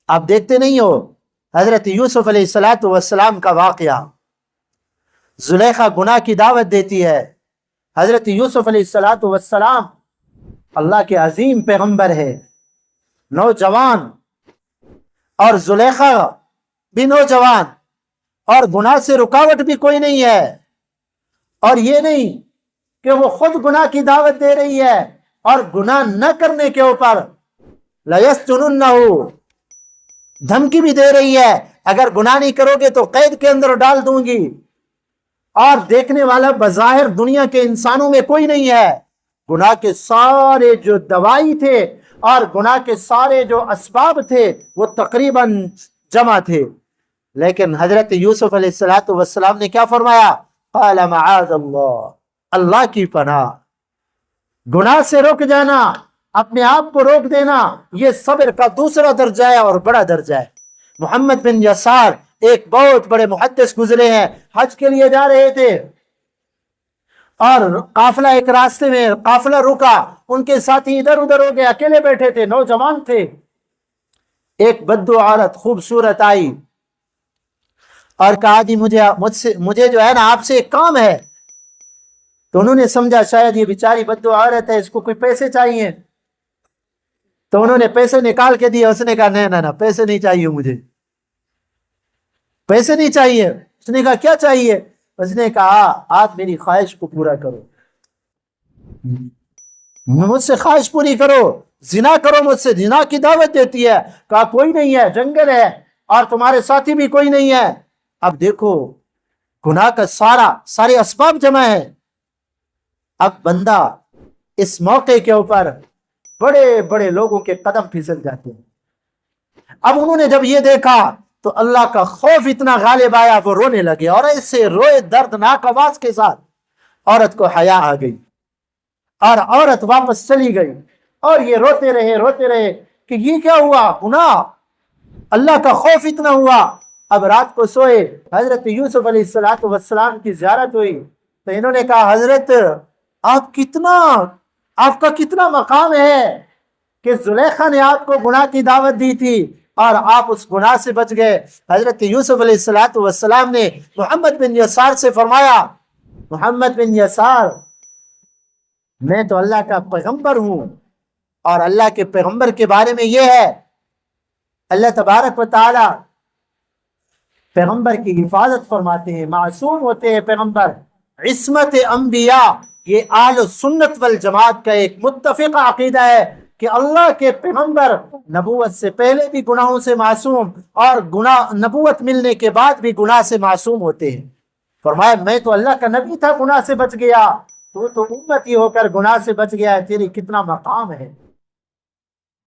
آپ دیکھتے نہیں ہو حضرت یوسف علیہ السلام کا واقعہ، زلیخا گناہ کی دعوت دیتی ہے، حضرت یوسف علیہ السلام اللہ کے عظیم پیغمبر ہے، نوجوان، اور زلیخا بھی نوجوان، اور گناہ سے رکاوٹ بھی کوئی نہیں ہے، اور یہ نہیں کہ وہ خود گناہ کی دعوت دے رہی ہے اور گناہ نہ کرنے کے اوپر لَيَسْجُنُنَّهُ دھمکی بھی دے رہی ہے، اگر گناہ نہیں کرو گے تو قید کے اندر ڈال دوں گی، اور دیکھنے والا بظاہر دنیا کے انسانوں میں کوئی نہیں ہے، گناہ کے سارے جو دوائی تھے اور گناہ کے سارے جو اسباب تھے وہ تقریباً جمع تھے، لیکن حضرت یوسف علیہ السلام نے کیا فرمایا؟ قال معاذ اللہ، اللہ کی پناہ، گناہ سے روک جانا، اپنے آپ کو روک دینا، یہ صبر کا دوسرا درجہ ہے اور بڑا درجہ ہے۔ محمد بن یسار ایک بہت بڑے محدث گزرے ہیں، حج کے لیے جا رہے تھے اور قافلہ ایک راستے میں قافلہ رکا، ان کے ساتھی ادھر ادھر ہو گئے، اکیلے بیٹھے تھے، نوجوان تھے، ایک بدو عورت خوبصورت آئی اور کہا جی مجھے جو ہے نا آپ سے ایک کام ہے، تو انہوں نے سمجھا شاید یہ بیچاری بدو عورت ہے، اس کو کوئی پیسے چاہیے، تو انہوں نے پیسے نکال کے دیے، اس نے کہا نہیں پیسے نہیں چاہیے، مجھے پیسے نہیں چاہیے۔ اس نے کہا کیا چاہیے؟ اس نے کہا آپ میری خواہش کو پورا کرو، مجھ سے خواہش پوری کرو، زنا کرو مجھ سے، زنا کی دعوت دیتی ہے۔ کہا کوئی نہیں ہے، جنگل ہے اور تمہارے ساتھی بھی کوئی نہیں ہے۔ اب دیکھو گناہ کا سارے اسباب جمع ہے، اب بندہ اس موقع کے اوپر بڑے بڑے لوگوں کے قدم پھسل جاتے ہیں۔ اب انہوں نے جب یہ دیکھا تو اللہ کا خوف اتنا غالب آیا، وہ رونے لگے، اور ایسے روئے دردناک آواز کے ساتھ، عورت کو حیا آ گئی اور عورت واپس چلی گئی، اور یہ روتے رہے کہ یہ کیا ہوا، گناہ، اللہ کا خوف اتنا ہوا۔ اب رات کو سوئے، حضرت یوسف علیہ السلام کی زیارت ہوئی، تو انہوں نے کہا حضرت آپ کا کتنا مقام ہے کہ زلیخا نے آپ کو گناہ کی دعوت دی تھی اور آپ اس گناہ سے بچ گئے۔ حضرت یوسف علیہ السلام نے محمد بن یسار سے فرمایا، محمد بن یسار، میں تو اللہ کا پیغمبر ہوں، اور اللہ کے پیغمبر کے بارے میں یہ ہے، اللہ تبارک و تعالی پیغمبر کی حفاظت فرماتے ہیں، معصوم ہوتے ہیں پیغمبر، عصمت انبیاء، یہ اہل سنت والجماعت کا ایک متفق عقیدہ ہے کہ اللہ کے پیغمبر نبوت سے پہلے بھی گناہوں سے معصوم، اور نبوت ملنے کے بعد بھی گناہ سے معصوم ہوتے ہیں۔ فرمایا میں تو اللہ کا نبی تھا، گناہ سے بچ گیا، تو امتی ہو کر گناہ سے بچ گیا ہے، تیری کتنا مقام ہے۔